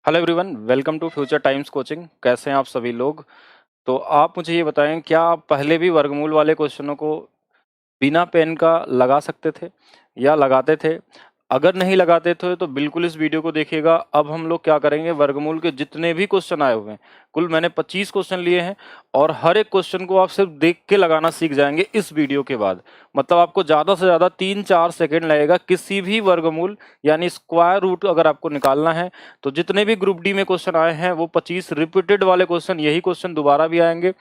Hello everyone, welcome to Future Times coaching. कैसे हैं आप सभी लोग? तो आप मुझे ये बताएं, क्या आप पहले भी वर्गमूल वाले क्वेश्चनों को बिना पेन का लगा सकते थे या लगाते थे? अगर नहीं लगाते थे तो बिल्कुल इस वीडियो को देखिएगा। अब हम लोग क्या करेंगे, वर्गमूल के जितने भी क्वेश्चन आए हुए हैं, कुल मैंने 25 क्वेश्चन लिए हैं और हर एक क्वेश्चन को आप सिर्फ देख के लगाना सीख जाएंगे इस वीडियो के बाद। मतलब आपको ज़्यादा से ज़्यादा 3-4 सेकेंड लगेगा किसी भी वर्गमूल यानी स्क्वायर रूट अगर आपको निकालना है तो जितने भी ग्रुप डी में क्वेश्चन आए हैं वो 25 रिपीटेड वाले क्वेश्चन, यही क्वेश्चन दोबारा भी आएंगे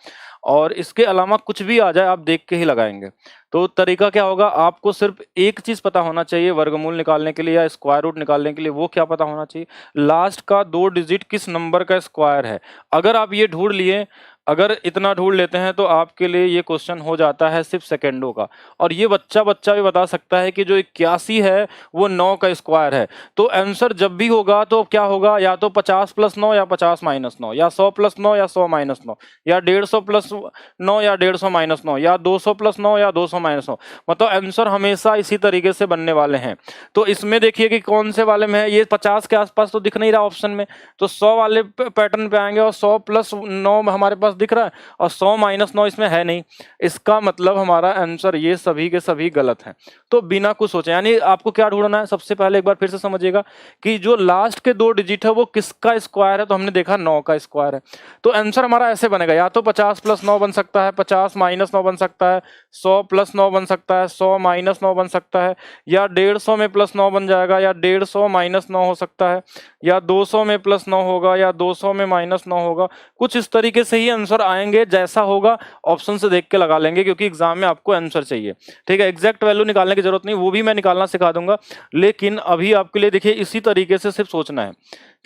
और इसके अलावा कुछ भी आ जाए आप देख के ही लगाएंगे। तो तरीका क्या होगा, आपको सिर्फ एक चीज पता होना चाहिए वर्गमूल निकालने के लिए या स्क्वायर रूट निकालने के लिए। वो क्या पता होना चाहिए? लास्ट का 2 डिजिट किस नंबर का स्क्वायर है। अगर आप ये ढूंढ लिए, अगर इतना ढूंढ लेते हैं तो आपके लिए ये क्वेश्चन हो जाता है सिर्फ सेकेंडों का। और ये बच्चा भी बता सकता है कि जो 81 है वो 9 का स्क्वायर है। तो आंसर जब भी होगा तो क्या होगा, या तो 50 + 9 या 50 - 9 या 100 + 9 या 100 - 9 या 150 + 9 या 150 - 9 या 200 + 9 या 200 - 9। मतलब आंसर हमेशा इसी तरीके से बनने वाले हैं। तो इसमें देखिए कि कौन से वाले में है, ये 50 के आसपास तो दिख नहीं रहा ऑप्शन में, तो 100 वाले पैटर्न पे आएंगे और 100 + 9 हमारे पास दिख रहा है और 100 - 9 इसमें है नहीं। इसका मतलब हमारा आंसर ये सभी के सभी गलत हैं। तो बिना कुछ सोचे, यानी आपको क्या ढूंढना है, सबसे पहले एक बार फिर से समझिएगा कि जो लास्ट के 2 डिजिट है वो किसका स्क्वायर है। तो हमने देखा 9 का स्क्वायर है, तो आंसर हमारा ऐसे बनेगा, या तो 50 + 9 बन सकता है, 50 - 9 बन सकता है, 100 + 9 बन सकता है, 100 - 9 बन सकता है, या 150 में +9 बन जाएगा, या 150 - 9 हो सकता है, या 200 में +9 होगा, या 200 में -9 होगा। कुछ इस तरीके से ही आंसर आएंगे, जैसा होगा ऑप्शन से देख के लगा लेंगे क्योंकि एग्जाम में आपको आंसर चाहिए। ठीक है, एग्जैक्ट वैल्यू निकालने की जरूरत नहीं, वो भी मैं निकालना सिखा दूंगा। लेकिन अभी आपके लिए देखिए इसी तरीके से सिर्फ सोचना है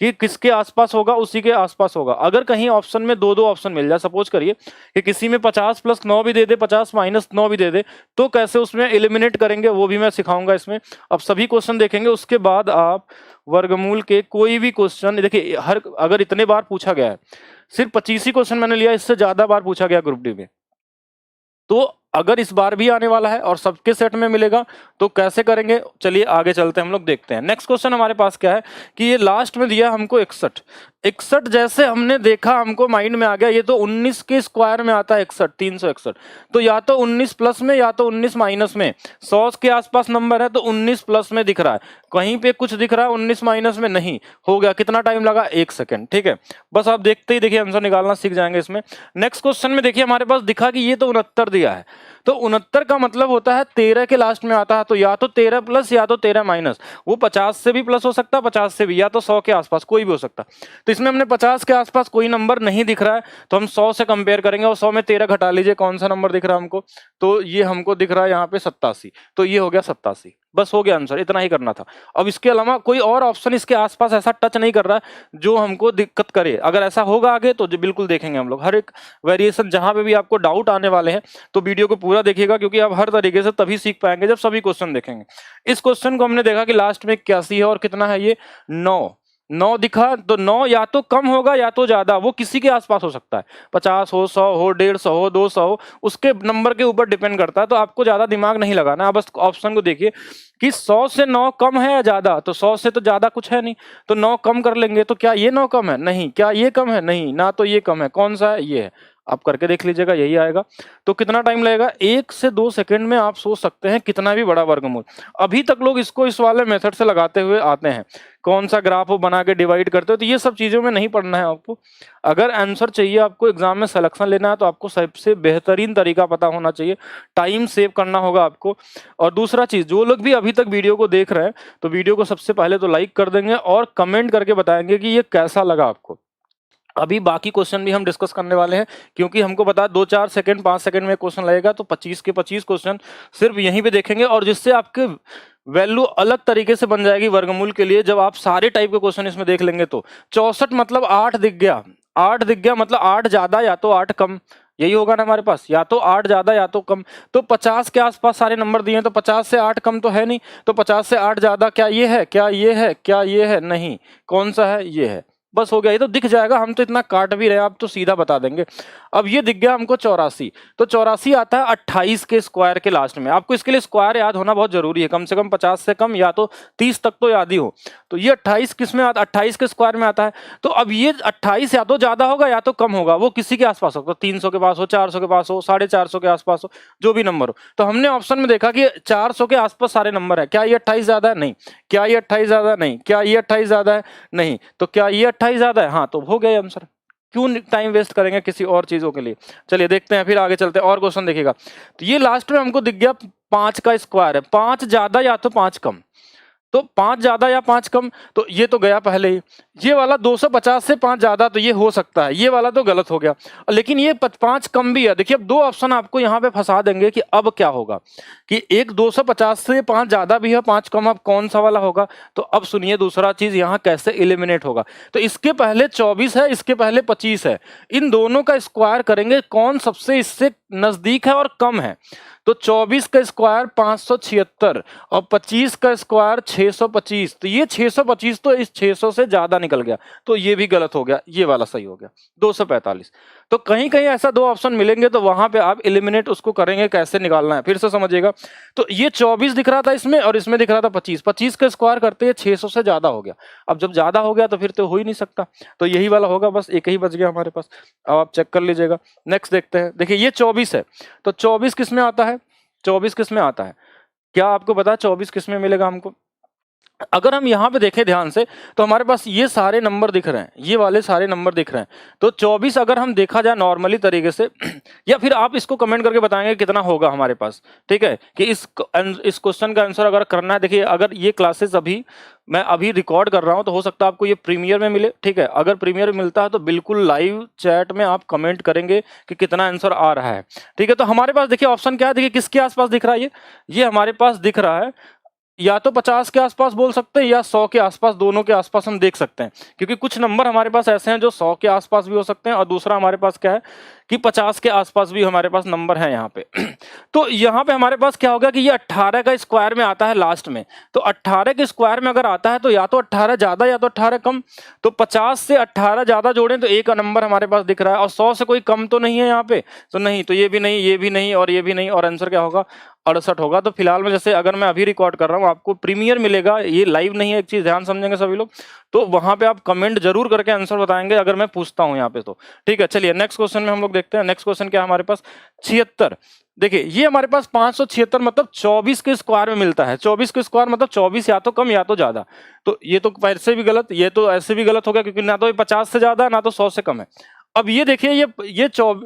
कि किसके आसपास होगा, उसी के आसपास होगा। अगर कहीं ऑप्शन में दो ऑप्शन मिल जाए, सपोज करिए कि किसी में 50 + 9 भी दे दे, 50 - 9 भी दे दे, तो कैसे उसमें एलिमिनेट करेंगे वो भी मैं सिखाऊंगा इसमें। अब सभी क्वेश्चन देखेंगे, उसके बाद आप वर्गमूल के कोई भी क्वेश्चन देखिए, हर अगर इतने बार पूछा गया है, सिर्फ 25 ही क्वेश्चन मैंने लिया, इससे ज्यादा बार पूछा गया ग्रुप डी में, तो अगर इस बार भी आने वाला है और सबके सेट में मिलेगा तो कैसे करेंगे, चलिए आगे चलते हैं, हम लोग देखते हैं। नेक्स्ट क्वेश्चन हमारे पास क्या है कि ये लास्ट में दिया हमको 61 जैसे हमने देखा हमको माइंड में आ गया, ये तो 19 के स्क्वायर में आता है 61, 361। तो या तो 19 प्लस में या तो 19 माइनस में, 100 के आसपास नंबर है तो 19 प्लस में दिख रहा है, कहीं पे कुछ दिख रहा है 19 माइनस में नहीं। हो गया, कितना टाइम लगा, 1 सेकेंड। ठीक है, बस आप देखते ही देखिए आंसर निकालना सीख जाएंगे इसमें। नेक्स्ट क्वेश्चन में देखिए हमारे पास दिखा कि ये तो 69 दिया है, तो 69 का मतलब होता है 13 के लास्ट में आता है, तो या तो 13 प्लस या तो 13 माइनस। वो 50 से भी प्लस हो सकता है, 50 से भी, या तो 100 के आसपास कोई भी हो सकता है। तो इसमें हमने 50 के आसपास कोई नंबर नहीं दिख रहा है, तो हम 100 से कंपेयर करेंगे और 100 में 13 घटा लीजिए, कौन सा नंबर दिख रहा है हमको, तो ये हमको दिख रहा है यहाँ पे 87, तो ये हो गया 87। बस हो गया आंसर, इतना ही करना था। अब इसके अलावा कोई और ऑप्शन इसके आसपास ऐसा टच नहीं कर रहा है जो हमको दिक्कत करे। अगर ऐसा होगा आगे तो बिल्कुल देखेंगे हम लोग हर एक वेरिएशन, जहां पे भी आपको डाउट आने वाले हैं तो वीडियो को पूरा देखिएगा, क्योंकि आप हर तरीके से तभी सीख पाएंगे जब सभी क्वेश्चन देखेंगे। इस क्वेश्चन को हमने देखा कि लास्ट में 81 है और कितना है ये 9 दिखा, तो 9 या तो कम होगा या तो ज्यादा, वो किसी के आसपास हो सकता है, 50 हो, 100 हो, 150 हो, 200 हो, उसके नंबर के ऊपर डिपेंड करता है। तो आपको ज्यादा दिमाग नहीं लगाना, आप बस ऑप्शन को देखिए कि 100 से 9 कम है या ज्यादा, तो 100 से तो ज्यादा कुछ है नहीं, तो 9 कम कर लेंगे, तो क्या ये 9 कम है, नहीं, क्या ये कम है, नहीं ना, तो ये कम है, कौन सा है, ये है। आप करके देख लीजिएगा, यही आएगा। तो कितना टाइम लगेगा, 1 से 2 सेकंड में आप सोच सकते हैं कितना भी बड़ा वर्गमूल। अभी तक लोग इसको इस वाले मेथड से लगाते हुए आते हैं, कौन सा ग्राफ वो बना के डिवाइड करते हो, तो ये सब चीजों में नहीं पढ़ना है आपको। अगर आंसर चाहिए आपको, एग्जाम में सिलेक्शन लेना है, तो आपको सबसे बेहतरीन तरीका पता होना चाहिए, टाइम सेव करना होगा आपको। और दूसरा चीज, जो लोग भी अभी तक वीडियो को देख रहे हैं तो वीडियो को सबसे पहले तो लाइक कर देंगे और कमेंट करके बताएंगे कि ये कैसा लगा आपको। अभी बाकी क्वेश्चन भी हम डिस्कस करने वाले हैं, क्योंकि हमको पता है 2-4 सेकंड 5 सेकंड में क्वेश्चन लगेगा, तो 25 के 25 क्वेश्चन सिर्फ यहीं पे देखेंगे, और जिससे आपके वैल्यू अलग तरीके से बन जाएगी वर्गमूल के लिए। जब आप सारे टाइप के क्वेश्चन इसमें देख लेंगे तो 64 मतलब 8 दिख गया, 8 दिख गया मतलब 8 ज्यादा या तो 8 कम, यही होगा ना हमारे पास, या तो 8 ज्यादा या तो कम। तो 50 के आसपास सारे नंबर दिए हैं, तो 50 से 8 कम तो है नहीं, तो 50 से 8 ज्यादा, क्या ये है, क्या ये है, क्या ये है, नहीं, कौन सा है, ये है। बस हो गया, ये तो दिख जाएगा, हम तो इतना काट भी रहे हैं, आप तो सीधा बता देंगे। अब ये दिख गया हमको 84, तो 84 आता है 28 के स्क्वायर के लास्ट में। आपको इसके लिए स्क्वायर याद होना बहुत जरूरी है, कम से कम 50 से कम या तो 30 तक तो याद ही हो। तो ये 28 किस में आता, 28 के स्क्वायर में आता है। तो अब ये 28 या तो ज्यादा होगा या तो कम होगा, वो किसी के आसपास होगा, 300 के पास हो, 400 के पास हो, 450 के आसपास हो, जो भी नंबर हो। तो हमने ऑप्शन में देखा कि 400 के आसपास सारे नंबर है। क्या ये 28 ज्यादा है? नहीं। क्या ये 28 ज्यादा है? नहीं। क्या ये 28 ज्यादा है? नहीं। तो क्या ये 28 ज्यादा है? हाँ, तो हो गया आंसर। क्यों टाइम वेस्ट करेंगे किसी और चीजों के लिए। चलिए देखते हैं, फिर आगे चलते हैं और क्वेश्चन देखिएगा। तो ये लास्ट में हमको दिख गया 5 का स्क्वायर है, 5 ज्यादा या तो 5 कम। तो 5 ज्यादा या 5 कम, तो ये तो गया पहले ही। ये वाला 250 से 5 ज्यादा, तो ये हो सकता है, ये वाला तो गलत हो गया। लेकिन ये 5 कम भी है। देखिए अब 2 ऑप्शन आपको यहाँ पे फंसा देंगे कि अब क्या होगा, कि एक 250 से 5 ज्यादा भी है, 5 कम, अब कौन सा वाला होगा। तो अब सुनिए दूसरा चीज यहाँ कैसे एलिमिनेट होगा। तो इसके पहले 24 है, इसके पहले 25 है, इन दोनों का स्क्वायर करेंगे, कौन सबसे इससे नजदीक है और कम है। तो 24 का स्क्वायर 576 और 25 का स्क्वायर 625। तो ये 625 तो इस 600 से ज्यादा निकल गया, तो ये भी गलत हो गया, ये वाला सही हो गया 245। तो कहीं कहीं ऐसा 2 ऑप्शन मिलेंगे, तो वहां पे आप एलिमिनेट उसको करेंगे, कैसे निकालना है फिर से समझिएगा। तो ये 24 दिख रहा था इसमें और इसमें दिख रहा था 25, 25 का स्क्वायर करते हैं 600 से ज्यादा हो गया। अब जब ज्यादा हो गया तो फिर तो हो ही नहीं सकता, तो यही वाला होगा, बस एक ही बच गया हमारे पास। अब आप चेक कर लीजिएगा। नेक्स्ट देखते हैं। देखिए ये 24 है, तो 24 किस में आता है, 24 किस में आता है, क्या आपको पता है 24 किस में मिलेगा हमको। अगर हम यहाँ पे देखें ध्यान से, तो हमारे पास ये सारे नंबर दिख रहे हैं, ये वाले सारे नंबर दिख रहे हैं। तो 24 अगर हम देखा जाए नॉर्मली तरीके से, या फिर आप इसको कमेंट करके बताएंगे कितना होगा हमारे पास, ठीक है, कि इस क्वेश्चन का आंसर अगर करना है। देखिए अगर ये क्लासेस मैं अभी रिकॉर्ड कर रहा हूं, तो हो सकता है आपको ये प्रीमियर में मिले, ठीक है। अगर प्रीमियर मिलता है तो बिल्कुल लाइव चैट में आप कमेंट करेंगे कि कितना आंसर आ रहा है, ठीक है। तो हमारे पास देखिए ऑप्शन क्या है, देखिए किसके आसपास दिख रहा है, ये हमारे पास दिख रहा है, या तो 50 के आसपास बोल सकते हैं या 100 के आसपास, दोनों के आसपास हम देख सकते हैं। क्योंकि कुछ नंबर हमारे पास ऐसे हैं जो 100 के आसपास भी हो सकते हैं, और दूसरा हमारे पास क्या है कि 50 के आसपास भी हमारे पास नंबर है यहाँ पे। तो यहाँ पे हमारे पास क्या होगा कि ये 18 का स्क्वायर में आता है लास्ट में। तो 18 के स्क्वायर में अगर आता है तो या तो 18 ज्यादा या तो 18 कम। तो 50 से 18 ज्यादा जोड़ें तो एक नंबर हमारे पास दिख रहा है, और 100 से कोई कम तो नहीं है यहाँ पे, तो नहीं, तो ये भी नहीं, ये भी नहीं और ये भी नहीं, और आंसर क्या होगा 68 होगा। तो फिलहाल में जैसे अगर मैं अभी रिकॉर्ड कर रहा हूँ, आपको प्रीमियर मिलेगा, ये लाइव नहीं है, एक चीज ध्यान समझेंगे सभी लोग। तो वहां पे आप कमेंट जरूर करके आंसर बताएंगे अगर मैं पूछता हूं यहाँ पे, तो ठीक है। चलिए नेक्स्ट क्वेश्चन में हम लोग देखते हैं। नेक्स्ट क्वेश्चन क्या है हमारे पास, 76। देखिए ये हमारे पास 576 मतलब 24 के स्क्वायर में मिलता है। 24 के स्क्वायर मतलब 24 या तो कम या तो ज्यादा। तो ये तो ऐसे भी गलत, ये तो ऐसे भी गलत हो गया, क्योंकि ना तो ये 50 से ज्यादा है ना तो 100 से कम है। अब ये देखिए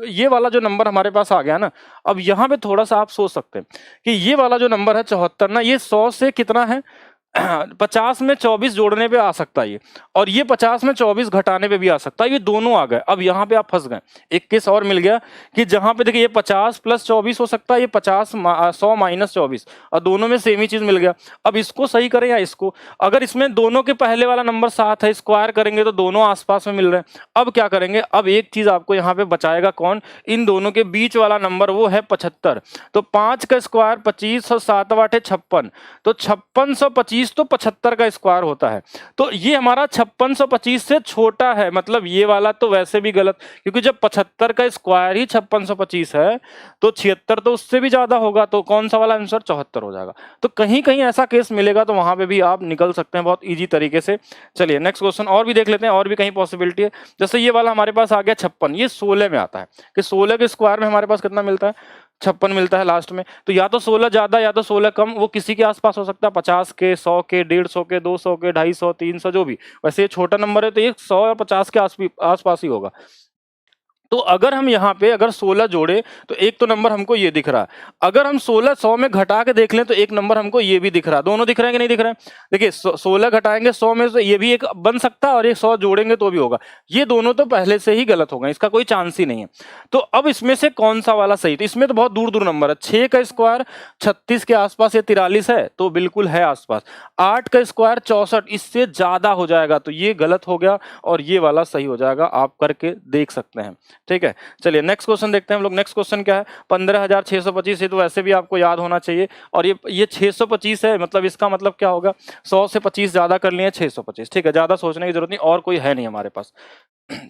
ये वाला जो नंबर हमारे पास आ गया ना, अब यहाँ पे थोड़ा सा आप सोच सकते हैं कि ये वाला जो नंबर है 74 ना, ये 100 से कितना है 50 में 24 जोड़ने पे आ सकता है ये, और ये 50 में 24 घटाने पे भी आ सकता है, ये दोनों आ गए। अब यहाँ पे आप फंस गए। एक केस और मिल गया कि जहां पे देखिए ये 50 प्लस 24 हो सकता है, ये 100 माइनस 24, और दोनों में सेम ही चीज मिल गया। अब इसको सही करें या इसको, अगर इसमें दोनों के पहले वाला नंबर 7 है, स्क्वायर करेंगे तो दोनों आसपास में मिल रहे हैं। अब क्या करेंगे, अब एक चीज आपको यहाँ पे बचाएगा कौन, इन दोनों के बीच वाला नंबर, वो है 75। तो 5 का स्क्वायर 25 और 7 8 56, तो 5625 तो 75 का स्क्वायर होता है। तो ये हमारा 5625 से छोटा है, मतलब ये वाला तो वैसे भी गलत, क्योंकि जब 75 का स्क्वायर ही 5625 है तो 76 तो उससे भी ज्यादा होगा, तो कौन सा वाला आंसर 74 हो जाएगा। तो कहीं कहीं ऐसा केस मिलेगा, तो वहां पे भी आप निकल सकते हैं बहुत इजी तरीके से। चलिए नेक्स्ट क्वेश्चन और भी देख लेते हैं, और भी कहीं पॉसिबिलिटी है। जैसे ये वाला हमारे पास आ गया 56, ये 16 में आता है, कि 16 के स्क्वायर में हमारे पास कितना मिलता है 56 मिलता है लास्ट में। तो या तो 16 ज्यादा या तो 16 कम, वो किसी के आसपास हो सकता है, 50 के, 100 के, 150 के, 200 के, 250, 300, जो भी। वैसे ये छोटा नंबर है तो ये 100 और 50 के आसपास ही होगा। तो अगर हम यहाँ पे अगर 16 जोड़े तो एक तो नंबर हमको ये दिख रहा है, अगर हम 16 100 में घटा के देख लें तो एक नंबर हमको ये भी दिख रहा है। दोनों दिख रहे हैं कि नहीं दिख रहे हैं, देखिए 16 घटाएंगे 100 में तो ये भी एक बन सकता है, और एक 100 जोड़ेंगे तो भी होगा। ये दोनों तो पहले से ही गलत हो गए, इसका कोई चांस ही नहीं है। तो अब इसमें से कौन सा वाला सही, तो इसमें तो बहुत दूर दूर नंबर है। 6 का स्क्वायर 36 के आसपास या 43 है, तो बिल्कुल है आसपास। 8 का स्क्वायर 64, इससे ज्यादा हो जाएगा, तो ये गलत हो गया और ये वाला सही हो जाएगा। आप करके देख सकते हैं, ठीक है, चलिए नेक्स्ट क्वेश्चन देखते हैं हम लोग। नेक्स्ट क्वेश्चन क्या है, 15,625, ये तो वैसे भी आपको याद होना चाहिए। और ये 625 है, मतलब इसका मतलब क्या होगा, 100 से 25 ज्यादा कर लिए 625। ठीक है, ज्यादा सोचने की जरूरत नहीं, और कोई है नहीं हमारे पास।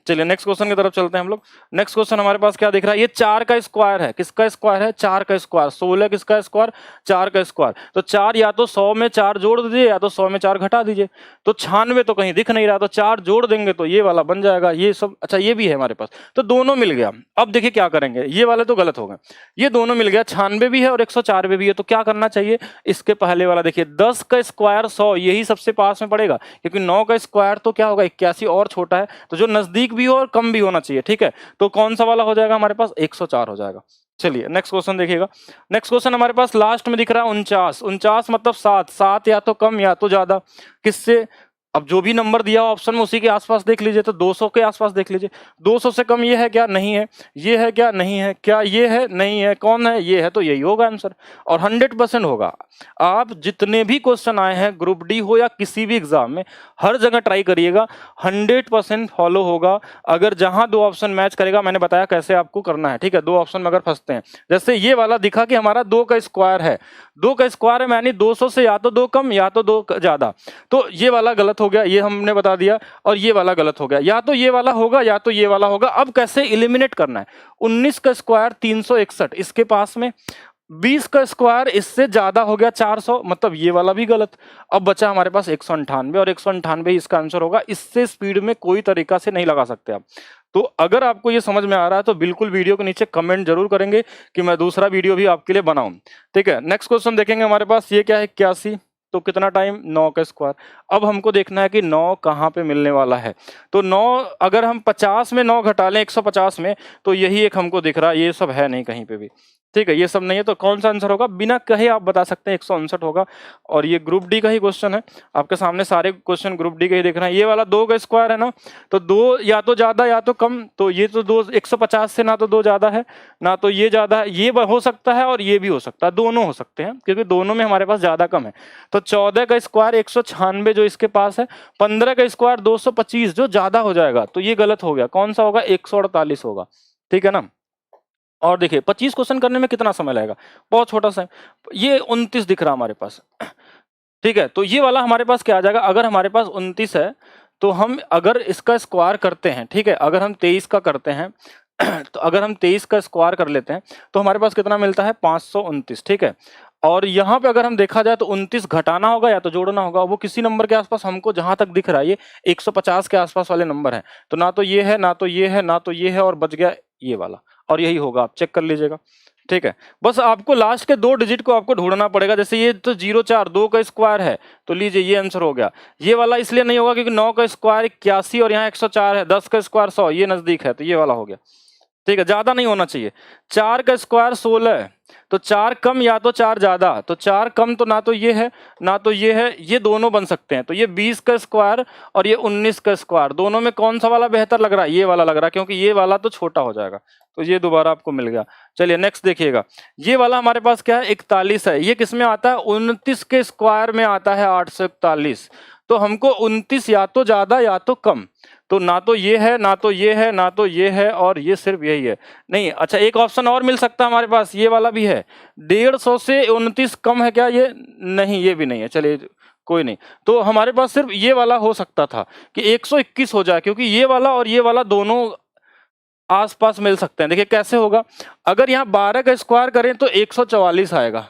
चलिए नेक्स्ट क्वेश्चन की तरफ चलते हैं हम लोग। नेक्स्ट क्वेश्चन हमारे पास क्या दिख रहा है, ये 4 का स्क्वायर है। किसका स्क्वायर है, 4 का स्क्वायर। 16 किसका स्क्वायर, 4 का स्क्वायर। तो 4 या तो 100 में 4 जोड़ दीजिए, या तो 100 में 4 घटा दीजिए। तो 96 तो कहीं दिख नहीं रहा, तो 4 जोड़ देंगे तो ये वाला बन जाएगा। ये सब अच्छा, ये भी है हमारे पास, तो दोनों मिल गया। अब देखिए क्या करेंगे, ये वाले तो गलत हो गए, ये दोनों मिल गया। 96 भी है और 104 भी है, तो क्या करना चाहिए, इसके पहले वाला देखिए, 10 का स्क्वायर 100, यही सबसे पास में पड़ेगा, क्योंकि 9 का स्क्वायर तो क्या होगा 81 और छोटा है, तो जो नजदीक भी हो और कम भी होना चाहिए। ठीक है, तो कौन सा वाला हो जाएगा हमारे पास, 104 हो जाएगा। चलिए नेक्स्ट क्वेश्चन देखिएगा। नेक्स्ट क्वेश्चन हमारे पास लास्ट में दिख रहा है 49। 49 मतलब 7। 7 या तो कम या तो ज्यादा, किससे, अब जो भी नंबर दिया हो ऑप्शन में उसी के आसपास देख लीजिए, तो 200 के आसपास देख लीजिए। 200 से कम ये है क्या, नहीं है। ये है क्या, नहीं है। क्या ये है, नहीं है। कौन है, ये है, तो यही होगा आंसर। और 100% होगा। आप जितने भी क्वेश्चन आए हैं, ग्रुप डी हो या किसी भी एग्जाम में, हर जगह ट्राई करिएगा, 100% फॉलो होगा। अगर जहां 2 ऑप्शन मैच करेगा, मैंने बताया कैसे आपको करना है। ठीक है, 2 ऑप्शन में अगर फंसते हैं, जैसे ये वाला दिखा कि हमारा 2 का स्क्वायर है, 2 का स्क्वायर है, यानी 200 से या तो 2 कम या तो 2 ज्यादा, तो ये वाला गलत हो गया, ये हमने बता दिया। और ये वाला गलत हो गया, या तो ये वाला होगा या तो ये वाला होगा। अब कैसे एलिमिनेट करना है, 19 का स्क्वायर 361, इसके पास में 20 का स्क्वायर इससे ज्यादा हो गया 400, मतलब ये वाला भी गलत। अब बचा हमारे पास 198, और 198 इसका आंसर होगा। इससे स्पीड में कोई तरीका से नहीं लगा सकते आप। तो अगर आपको ये समझ में आ रहा है तो बिल्कुल वीडियो के नीचे कमेंट जरूर करेंगे कि मैं दूसरा वीडियो भी आपके लिए बनाऊं। ठीक है, नेक्स्ट क्वेश्चन देखेंगे हमारे पास, ये क्या है 81, तो कितना टाइम, 9 का स्क्वायर। अब हमको देखना है कि 9 कहाँ पे मिलने वाला है। तो 9 अगर हम 50 में 9 घटा लें 150 में, तो यही एक हमको दिख रहा है, ये सब है नहीं कहीं पे भी। ठीक है, ये सब नहीं है, तो कौन सा आंसर होगा, बिना कहे आप बता सकते हैं 159 होगा। और ये ग्रुप डी का ही क्वेश्चन है, आपके सामने सारे क्वेश्चन ग्रुप डी के ही देख रहे हैं। ये वाला 2 का स्क्वायर है ना, तो 2 या तो ज्यादा या तो कम, तो ये तो 2 150 से ना तो 2 ज्यादा है ना तो ये ज्यादा है। ये हो सकता है और ये भी हो सकता है, दोनों हो सकते हैं, क्योंकि दोनों में हमारे पास ज्यादा कम है। तो 14 का स्क्वायर 196 जो इसके पास है, 15 का स्क्वायर 225 जो ज्यादा हो जाएगा, तो ये गलत हो गया। कौन सा होगा, 148 होगा। ठीक है ना। और देखिए 25 क्वेश्चन करने में कितना समय लगेगा, बहुत छोटा सा। ये 29 दिख रहा हमारे पास। ठीक है, तो ये वाला हमारे पास क्या आ जाएगा, अगर हमारे पास 29 है तो हम अगर इसका स्क्वायर करते हैं, ठीक है, अगर हम 23 का करते हैं तो अगर हम 23 का स्क्वायर कर लेते हैं तो हमारे पास कितना मिलता है, 529। ठीक है, और यहाँ पे अगर हम देखा जाए तो 29 घटाना होगा या तो जोड़ना होगा। वो किसी नंबर के आसपास हमको जहां तक दिख रहा है, ये 150 के आसपास वाले नंबर है, तो ना तो ये है ना तो ये है ना तो ये है, और बच गया ये वाला, और यही होगा, आप चेक कर लीजिएगा। ठीक है, बस आपको लास्ट के 2 डिजिट को आपको ढूंढना पड़ेगा। जैसे ये तो 04 2 का स्क्वायर है, तो लीजिए ये आंसर हो गया। ये वाला इसलिए नहीं होगा क्योंकि 9 का स्क्वायर 81 और यहाँ 104 है, 10 का स्क्वायर 100, ये नजदीक है, तो ये वाला हो गया। ठीक है, ज्यादा नहीं होना चाहिए। 4 का स्क्वायर 16 है, तो 4 कम या तो 4 ज्यादा, तो 4 कम तो ना तो ये है ना तो ये है, ये दोनों बन सकते हैं। तो ये 20 का स्क्वायर और ये 19 का स्क्वायर, दोनों में कौन सा वाला बेहतर लग रहा है, ये वाला लग रहा है, क्योंकि ये वाला तो छोटा हो जाएगा, तो ये दोबारा आपको मिल गया। चलिए नेक्स्ट देखिएगा, ये वाला हमारे पास क्या है, 41 है। ये किस में आता है, 29 के स्क्वायर में आता है 841। तो हमको 29 या तो ज्यादा या तो कम, तो ना तो ये है ना तो ये है ना तो ये है, और ये सिर्फ यही है। नहीं, अच्छा एक ऑप्शन और मिल सकता है हमारे पास, ये वाला भी है। 150 से 29 कम है क्या, ये नहीं, ये भी नहीं है। चलिए कोई नहीं, तो हमारे पास सिर्फ ये वाला हो सकता था कि 121 हो जाए, क्योंकि ये वाला और ये वाला दोनों आसपास मिल सकते हैं। देखिए कैसे होगा, अगर यहाँ 12 का स्क्वायर करें तो 144 आएगा,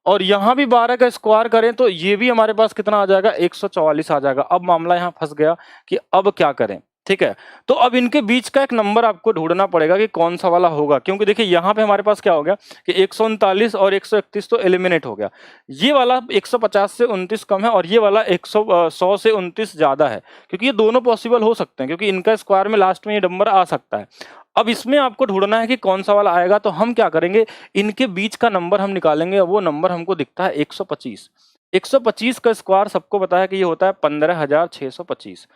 और यहाँ भी 12 का स्क्वायर करें तो ये भी हमारे पास कितना आ जाएगा, 144 आ जाएगा। अब मामला यहाँ फंस गया कि अब क्या करें। ठीक है, तो अब इनके बीच का एक नंबर आपको ढूंढना पड़ेगा कि कौन सा वाला होगा, क्योंकि देखिए यहाँ पे हमारे पास क्या हो गया कि 139 और 131 तो एलिमिनेट हो गया। ये वाला 150 से 29 कम है और ये वाला 100 से 29 ज्यादा है, क्योंकि ये दोनों पॉसिबल हो सकते हैं, क्योंकि इनका स्क्वायर में लास्ट में ये नंबर आ सकता है। अब इसमें आपको ढूंढना है कि कौन सा वाला आएगा, तो हम क्या करेंगे, इनके बीच का नंबर हम निकालेंगे। वो नंबर हमको दिखता है 125। 125 का स्क्वायर सबको पता है कि ये होता है 15,625।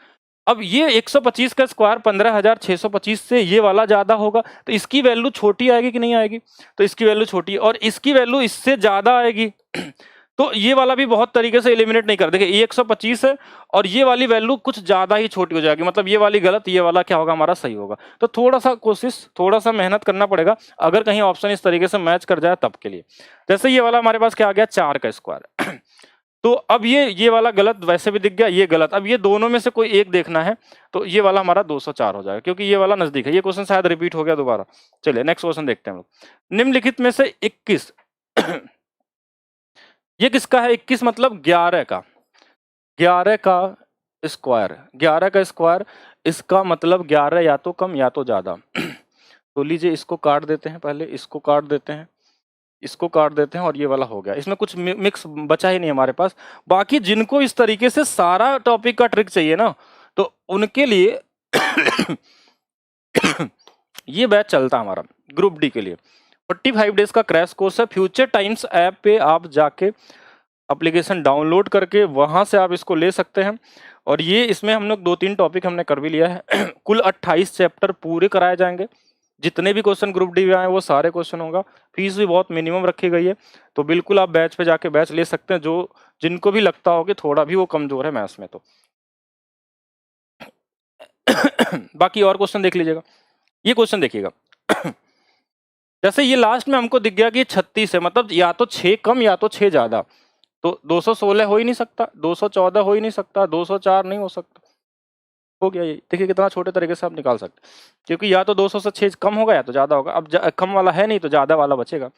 अब ये 125 का स्क्वायर 15,625 से ये वाला ज्यादा होगा, तो इसकी वैल्यू छोटी आएगी कि नहीं आएगी, तो इसकी वैल्यू छोटी, और इसकी वैल्यू इससे ज्यादा आएगी तो ये वाला भी बहुत तरीके से एलिमिनेट नहीं कर, देखिए ये 125 है और ये वाली वैल्यू कुछ ज्यादा ही छोटी हो जाएगी, मतलब ये वाली गलत, ये वाला क्या होगा हमारा सही होगा। तो थोड़ा सा कोशिश, थोड़ा सा मेहनत करना पड़ेगा अगर कहीं ऑप्शन इस तरीके से मैच कर जाए तब के लिए। जैसे ये वाला हमारे पास क्या आ गया 4 का स्क्वायर तो अब ये वाला गलत वैसे भी दिख गया, ये गलत, अब ये दोनों में से कोई एक देखना है, तो ये वाला हमारा 204 हो जाएगा क्योंकि ये वाला नजदीक है। ये क्वेश्चन शायद रिपीट हो गया दोबारा। चलिए नेक्स्ट क्वेश्चन देखते हैं हम लोग। निम्नलिखित में से 21 ये किसका है? 21 मतलब 11 का, 11 का स्क्वायर, 11 का स्क्वायर, इसका मतलब 11 या तो कम या तो ज्यादा तो लीजिए इसको काट देते हैं, पहले इसको काट देते हैं, इसको काट देते हैं और ये वाला हो गया। इसमें कुछ मिक्स बचा ही नहीं हमारे पास। बाकी जिनको इस तरीके से सारा टॉपिक का ट्रिक चाहिए ना, तो उनके लिए ये बैच चलता हमारा ग्रुप डी के लिए। 45 डेज का क्रैश कोर्स है। फ्यूचर टाइम्स ऐप पे आप जाके एप्लीकेशन डाउनलोड करके वहां से आप इसको ले सकते हैं। और ये इसमें हम लोग 2-3 टॉपिक हमने कर भी लिया है कुल 28 चैप्टर पूरे कराए जाएंगे। जितने भी क्वेश्चन ग्रुप डी में आए वो सारे क्वेश्चन होगा। फीस भी बहुत मिनिमम रखी गई है, तो बिल्कुल आप बैच पे जाके बैच ले सकते हैं, जो जिनको भी लगता हो कि थोड़ा भी वो कमजोर है मैथ्स में। तो बाकी और क्वेश्चन देख लीजिएगा। ये क्वेश्चन देखिएगा जैसे ये लास्ट में हमको दिख गया कि 36 है, मतलब या तो 6 कम या तो 6 ज्यादा। तो 216 हो ही नहीं सकता, 214 हो ही नहीं सकता, 204 नहीं हो सकता, हो गया। ये देखिए कितना छोटे तरीके से आप निकाल सकते, क्योंकि या तो 200 से 6 कम होगा या तो ज्यादा होगा। अब कम वाला है नहीं तो ज्यादा वाला बचेगा।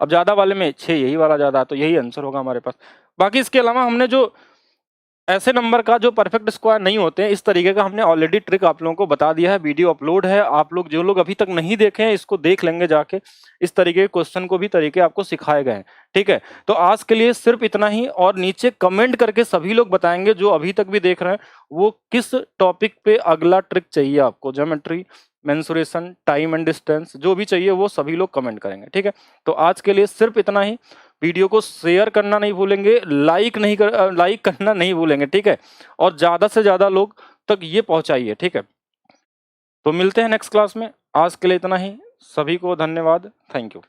अब ज्यादा वाले में 6 यही वाला ज्यादा है, तो यही आंसर होगा हमारे पास। बाकी इसके अलावा हमने जो ऐसे नंबर का जो परफेक्ट स्क्वायर नहीं होते हैं, इस तरीके का हमने ऑलरेडी ट्रिक आप लोगों को बता दिया है। वीडियो अपलोड है, आप लोग जो लोग अभी तक नहीं देखे हैं इसको देख लेंगे जाके। इस तरीके के क्वेश्चन को भी तरीके आपको सिखाए गए हैं, ठीक है। तो आज के लिए सिर्फ इतना ही, और नीचे कमेंट करके सभी लोग बताएंगे जो अभी तक भी देख रहे हैं वो किस टॉपिक पे अगला ट्रिक चाहिए आपको। Geometry, mensuration, time and distance, जो भी चाहिए वो सभी लोग कमेंट करेंगे, ठीक है। तो आज के लिए सिर्फ इतना ही। वीडियो को शेयर करना नहीं भूलेंगे, लाइक करना नहीं भूलेंगे, ठीक है। और ज्यादा से ज्यादा लोग तक ये पहुंचाइए, ठीक है। तो मिलते हैं नेक्स्ट क्लास में। आज के लिए इतना ही। सभी को धन्यवाद। Thank you.